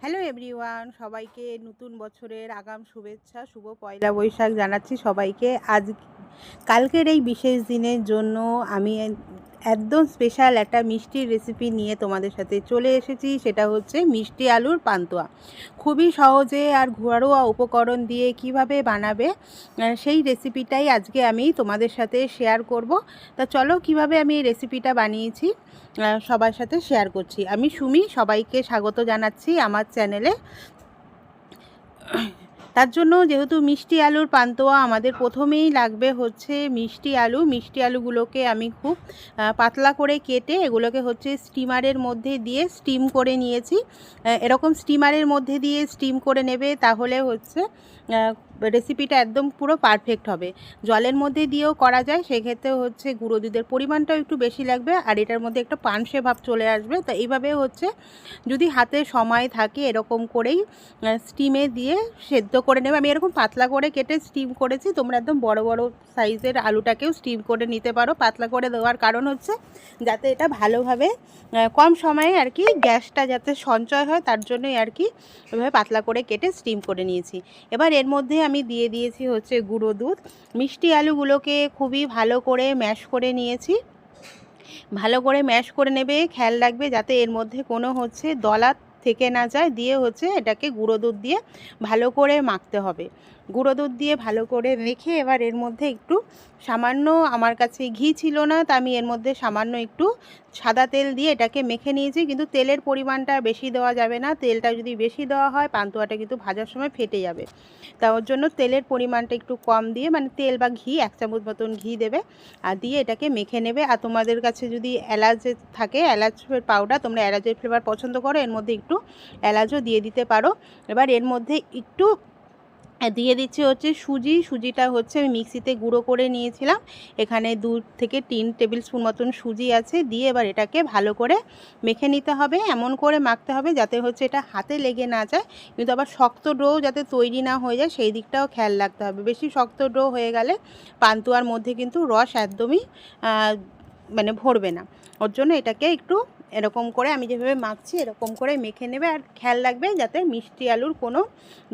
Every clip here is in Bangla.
হ্যালো এভরিওয়ান, সবাইকে নতুন বছরের আগাম শুভেচ্ছা। শুভ পয়লা বৈশাখ জানাচ্ছি সবাইকে। কালকের এই বিশেষ দিনের জন্য আমি একদম স্পেশাল একটা মিষ্টির রেসিপি নিয়ে তোমাদের সাথে চলে এসেছি। সেটা হচ্ছে মিষ্টি আলুর পান্তুয়া। খুবই সহজে আর ঘরোয়া উপকরণ দিয়ে কিভাবে বানাবে সেই রেসিপিটাই আজকে আমি তোমাদের সাথে শেয়ার করব। তা চলো কিভাবে আমি এই রেসিপিটা বানিয়েছি সবার সাথে শেয়ার করছি। আমি সুমি, সবাইকে স্বাগত জানাচ্ছি আমার চ্যানেলে। তার জন্য যেহেতু মিষ্টি আলুর পান্তুয়া আমাদের প্রথমেই লাগবে হচ্ছে মিষ্টি আলু। মিষ্টি আলুগুলোকে আমি খুব পাতলা করে কেটে এগুলোকে হচ্ছে স্টিমারের মধ্যে দিয়ে স্টিম করে নিয়েছি। এরকম স্টিমারের মধ্যে দিয়ে স্টিম করে নেবে, তাহলে হচ্ছে রেসিপিটা একদম পুরো পারফেক্ট হবে। জলের মধ্যে দিয়েও করা যায়, সেক্ষেত্রে হচ্ছে গুঁড়ো দুধের পরিমাণটাও একটু বেশি লাগবে আর এটার মধ্যে একটা পানসে ভাব চলে আসবে। তো এইভাবে হচ্ছে যদি হাতে সময় থাকে এরকম করেই স্টিমে দিয়ে সেদ্ধ করে নেবে। আমি এরকম পাতলা করে কেটে স্টিম করেছি, তোমরা একদম বড় বড় সাইজের আলুটাকেও স্টিম করে নিতে পারো। পাতলা করে দেওয়ার কারণ হচ্ছে যাতে এটা ভালোভাবে কম সময়ে আর কি গ্যাসটা যাতে সঞ্চয় হয়, তার জন্যই আর কি এভাবে পাতলা করে কেটে স্টিম করে নিয়েছি। এবার এর মধ্যে আমি দিয়ে দিয়েছি হচ্ছে গুঁড়ো দুধ। মিষ্টি আলুগুলোকে খুবই ভালো করে ম্যাশ করে নিয়েছি। ভালো করে ম্যাশ করে নেবে, খেয়াল রাখবে যাতে এর মধ্যে কোনো হচ্ছে দলা থেকে না যায়। দিয়ে হচ্ছে এটাকে গুঁড়ো দুধ দিয়ে ভালো করে মাখতে হবে। গুঁড়ো দুধ দিয়ে ভালো করে মেখে এবার এর মধ্যে একটু সামান্য, আমার কাছে ঘি ছিল না, তা আমি এর মধ্যে সামান্য একটু সাদা তেল দিয়ে এটাকে মেখে নিয়েছি। কিন্তু তেলের পরিমাণটা বেশি দেওয়া যাবে না, তেলটা যদি বেশি দেওয়া হয় পান্তুয়াটা কিন্তু ভাজার সময় ফেটে যাবে। তার জন্য তেলের পরিমাণটা একটু কম দিয়ে, মানে তেল বা ঘি 1 চামচ মতন ঘি দেবে আর দিয়ে এটাকে মেখে নেবে। আর তোমাদের কাছে যদি এলাচ থাকে, এলাচের পাউডার, তোমরা এলাচের ফ্লেভার পছন্দ করো, এর মধ্যে একটু এলাচও দিয়ে দিতে পারো। এবার এর মধ্যে একটু দিয়ে দিচ্ছি হচ্ছে সুজিটা হচ্ছে আমি মিক্সিতে গুঁড়ো করে নিয়েছিলাম। এখানে 2 থেকে 3 টেবিল স্পুন মতন সুজি আছে। দিয়ে এবার এটাকে ভালো করে মেখে নিতে হবে। এমন করে মাখতে হবে যাতে হচ্ছে এটা হাতে লেগে না যায়, কিন্তু আবার শক্ত ডো যাতে তৈরি না হয়ে যায় সেই দিকটাও খেয়াল রাখতে হবে। বেশি শক্ত ডো হয়ে গেলে পান্তুয়ার মধ্যে কিন্তু রস একদমই মানে ভরবে না। ওর জন্য এটাকে একটু এরকম করে আমি যেভাবে মাখছি এরকম করে মেখে নেবে। আর খেয়াল রাখবে যাতে মিষ্টি আলুর কোনো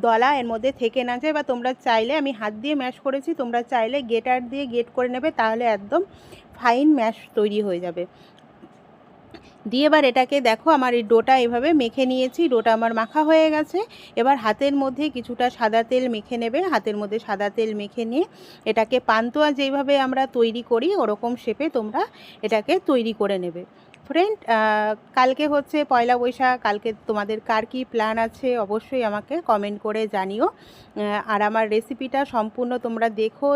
দলা এর মধ্যে থেকে না যায়। বা তোমরা চাইলে, আমি হাত দিয়ে ম্যাশ করেছি, তোমরা চাইলে গেটার দিয়ে গেট করে নেবে, তাহলে একদম ফাইন ম্যাশ তৈরি হয়ে যাবে। দিয়ে এবার এটাকে দেখো আমার এই ডোটা এভাবে মেখে নিয়েছি, ডোটা আমার মাখা হয়ে গেছে। এবার হাতের মধ্যে কিছুটা সাদা তেল মেখে নেবে। হাতের মধ্যে সাদা তেল মেখে নিয়ে এটাকে পান্তুয়া যেইভাবে আমরা তৈরি করি ওরকম শেপে তোমরা এটাকে তৈরি করে নেবে। ফ্রেন্ড, কালকে হচ্ছে পয়লা বৈশাখ। কালকে তোমাদের কার কী প্ল্যান আছে অবশ্যই আমাকে কমেন্ট করে জানিও। আর আমার রেসিপিটা সম্পূর্ণ তোমরা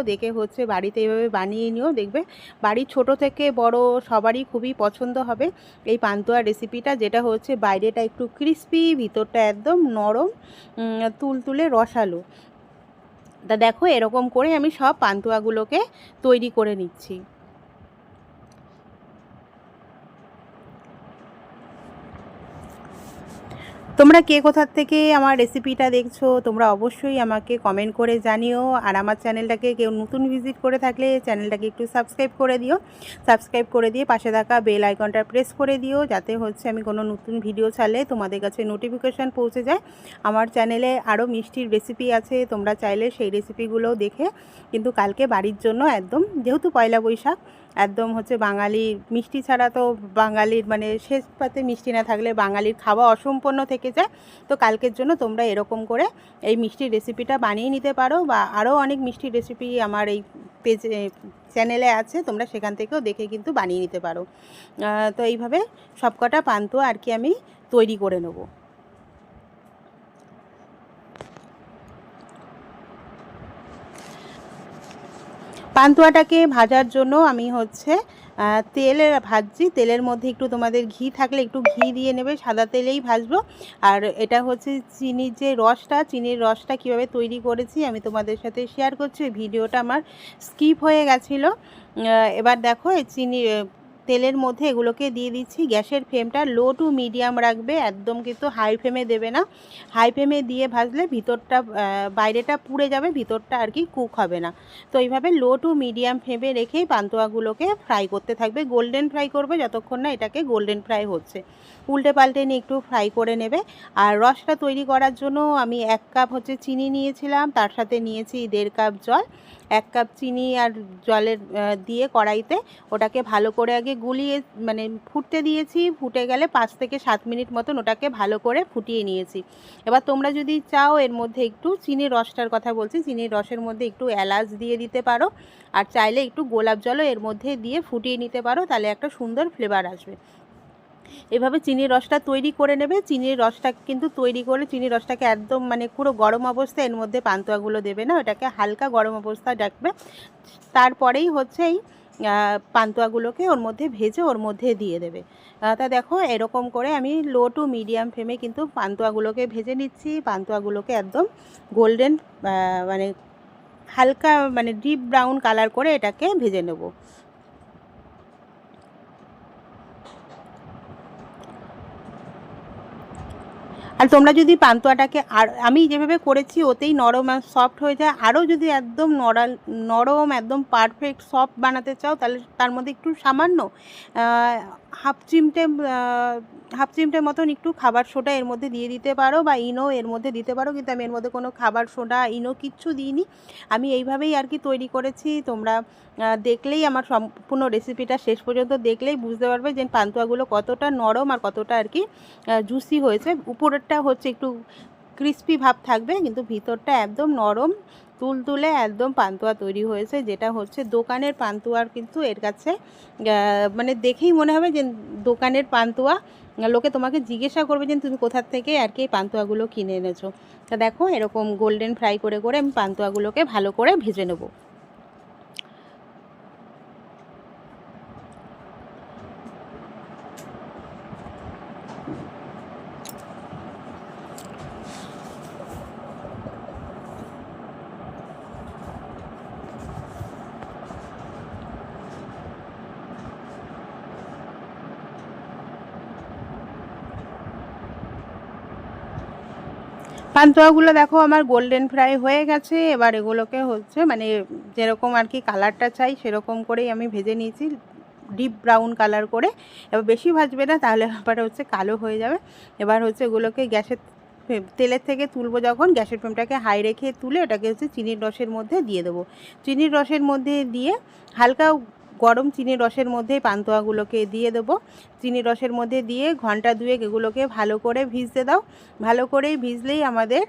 দেখে হচ্ছে বাড়িতে এইভাবে বানিয়ে নিও, দেখবে বাড়ির ছোট থেকে বড় সবারই খুবই পছন্দ হবে এই পান্তুয়া রেসিপিটা, যেটা হচ্ছে বাইরেটা একটু ক্রিস্পি, ভিতরটা একদম নরম তুলতুলে রসালো। তা দেখো এরকম করে আমি সব পান্তুয়াগুলোকে তৈরি করে নিচ্ছি। তোমরা কে কোথার থেকে আমার রেসিপিটা দেখছো তোমরা অবশ্যই আমাকে কমেন্ট করে জানিও। আর আমার চ্যানেলটাকে কেউ নতুন ভিজিট করে থাকলে চ্যানেলটাকে একটু সাবস্ক্রাইব করে দিও। সাবস্ক্রাইব করে দিয়ে পাশে থাকা বেল আইকনটা প্রেস করে দিও, যাতে হচ্ছে আমি কোনো নতুন ভিডিও ছাড়লে তোমাদের কাছে নোটিফিকেশান পৌঁছে যায়। আমার চ্যানেলে আরও মিষ্টির রেসিপি আছে, তোমরা চাইলে সেই রেসিপিগুলোও দেখে কিন্তু কালকে বাড়ির জন্য একদম, যেহেতু পয়লা বৈশাখ, একদম হচ্ছে বাঙালির মিষ্টি ছাড়া তো বাঙালির মানে শেষ পাতে মিষ্টি না থাকলে বাঙালির খাওয়া অসম্পূর্ণ থেকে যায়। তো কালকের জন্য তোমরা এরকম করে এই মিষ্টির রেসিপিটা বানিয়ে নিতে পারো। বা আরও অনেক মিষ্টির রেসিপি আমার এই চ্যানেলে আছে, তোমরা সেখান থেকেও দেখে কিন্তু বানিয়ে নিতে পারো। তো এইভাবে সবকটা পান্তুয়া আর কি আমি তৈরি করে নেবো। পান্তুয়াটাকে ভাজার জন্য আমি হচ্ছে তেল ভাজছি। তেলের মধ্যে একটু তোমাদের ঘি থাকলে একটু ঘি দিয়ে নেবে, সাদা তেলেই ভাজবো। আর এটা হচ্ছে চিনির যে রসটা, চিনির রসটা কীভাবে তৈরি করেছি আমি তোমাদের সাথে শেয়ার করছি। ভিডিওটা আমার স্কিপ হয়ে গেছিলো। এবার দেখো এই তেলের মধ্যে এগুলোকে দিয়ে দিচ্ছি। গ্যাসের ফ্লেমটা লো টু মিডিয়াম রাখবে, একদম কিন্তু হাই ফ্লেমে দেবে না। হাই ফ্লেমে দিয়ে ভাজলে ভিতরটা বাইরেটা পুড়ে যাবে, ভিতরটা আর কি কুক হবে না। তো এইভাবে লো টু মিডিয়াম ফ্লেমে রেখেই পান্তুয়াগুলোকে ফ্রাই করতে থাকবে, গোল্ডেন ফ্রাই করবে যতক্ষণ না এটাকে গোল্ডেন ফ্রাই হচ্ছে। উল্টে পাল্টে নিয়ে একটু ফ্রাই করে নেবে। আর রসটা তৈরি করার জন্য আমি 1 কাপ হচ্ছে চিনি নিয়েছিলাম, তার সাথে নিয়েছি 1.5 কাপ জল। 1 কাপ চিনি আর জলের দিয়ে কড়াইতে ওটাকে ভালো করে আগে গুলিয়ে মানে ফুটতে দিয়েছি। ফুটে গেলে 5 থেকে 7 মিনিট মতন ওটাকে ভালো করে ফুটিয়ে নিয়েছি। এবার তোমরা যদি চাও এর মধ্যে একটু চিনির রসটার কথা বলছি, চিনির রসের মধ্যে একটু এলাচ দিয়ে দিতে পারো, আর চাইলে একটু গোলাপ জলও এর মধ্যে দিয়ে ফুটিয়ে নিতে পারো, তাহলে একটা সুন্দর ফ্লেভার আসবে। এভাবে চিনির রসটা তৈরি করে নেবে। চিনির রসটা কিন্তু তৈরি করে চিনির রসটাকে একদম মানে পুরো গরম অবস্থায় এর মধ্যে পান্তুয়াগুলো দেবে না, ওটাকে হালকা গরম অবস্থায় রাখবে। তারপরেই হচ্ছে এই পান্তুয়াগুলোকে ওর মধ্যে ভেজে ওর মধ্যে দিয়ে দেবে। তা দেখো এরকম করে আমি লো টু মিডিয়াম ফ্লেমে কিন্তু পান্তুয়াগুলোকে ভেজে নিচ্ছি। পান্তুয়াগুলোকে একদম গোল্ডেন মানে হালকা মানে ডিপ ব্রাউন কালার করে এটাকে ভেজে নেব। আর তোমরা যদি পান্তুয়াটাকে আর আমি যেভাবে করেছি ওতেই নরম আর সফট হয়ে যায়, আরও যদি একদম নরম একদম পারফেক্ট সফট বানাতে চাও তাহলে তার মধ্যে একটু সামান্য হাফ চিমটে মতন একটু খাবার সোডা এর মধ্যে দিয়ে দিতে পারো, বা ইনো এর মধ্যে দিতে পারো। কিন্তু আমি এর মধ্যে কোনো খাবার সোডা ইনো কিচ্ছু দিইনি, আমি এইভাবেই আর কি তৈরি করেছি। তোমরা দেখলেই আমার সম্পূর্ণ রেসিপিটা শেষ পর্যন্ত দেখলেই বুঝতে পারবে যে পান্তুয়াগুলো কতটা নরম আর কতটা আর কি জুসি হয়েছে। উপরেরটা হচ্ছে একটু ক্রিস্পি ভাব থাকবে, কিন্তু ভিতরটা একদম নরম তুলতুলে একদম পান্তুয়া তৈরি হয়েছে, যেটা হচ্ছে দোকানের পান্তুয়ার কিন্তু এর কাছে মানে দেখেই মনে হবে যে দোকানের পান্তুয়া। লোকে তোমাকে জিজ্ঞাসা করবে যে তুমি কোথা থেকে আর কি এই পান্তুয়াগুলো কিনে এনেছো। তা দেখো এরকম গোল্ডেন ফ্রাই করে করে আমি পান্তুয়াগুলোকে ভালো করে ভেজে নেবো। পান্তুয়াগুলো দেখো আমার গোল্ডেন ফ্রাই হয়ে গেছে। এবার এগুলোকে হচ্ছে মানে যেরকম আর কি কালারটা চাই সেরকম করেই আমি ভেজে নিয়েছি, ডিপ ব্রাউন কালার করে। এবার বেশি ভাজবে না, তাহলে আবার হচ্ছে কালো হয়ে যাবে। এবার হচ্ছে এগুলোকে গ্যাসের তেলের থেকে তুলবো যখন, গ্যাসের ফ্লেমটাকে হাই রেখে তুলে ওটাকে হচ্ছে চিনির রসের মধ্যে দিয়ে দেবো। চিনির রসের মধ্যে দিয়ে হালকা গরম চিনির রসের মধ্যে পান্তুয়াগুলোকে দিয়ে দেবো। চিনির রসের মধ্যে দিয়ে ঘন্টা দুয়েক এগুলোকে ভালো করে ভিজতে দাও। ভালো করে ভিজলেই আমাদের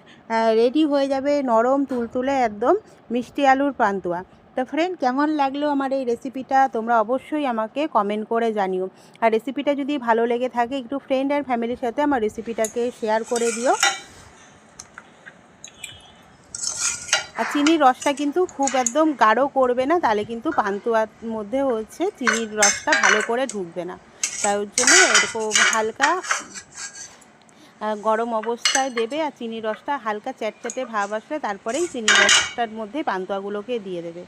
রেডি হয়ে যাবে নরম তুলতুলে একদম মিষ্টি আলুর পান্তুয়া। তো ফ্রেন্ড, কেমন লাগলো আমার এই রেসিপিটা তোমরা অবশ্যই আমাকে কমেন্ট করে জানিও। আর রেসিপিটা যদি ভালো লেগে থাকে একটু ফ্রেন্ড আর ফ্যামিলির সাথে আমার রেসিপিটাকে শেয়ার করে দিও। আর চিনির রসটা কিন্তু খুব একদম গাঢ় করবে না, তাহলে কিন্তু পান্তুয়ার মধ্যে হচ্ছে চিনির রসটা ভালো করে ঢুকবে না। তাই জন্য এরকম হালকা গরম অবস্থায় দেবে, আর চিনির রসটা হালকা চ্যাটচ্যাটে ভাব আসলে তারপরেই চিনির রসটার মধ্যে পান্তুয়াগুলোকে দিয়ে দেবে।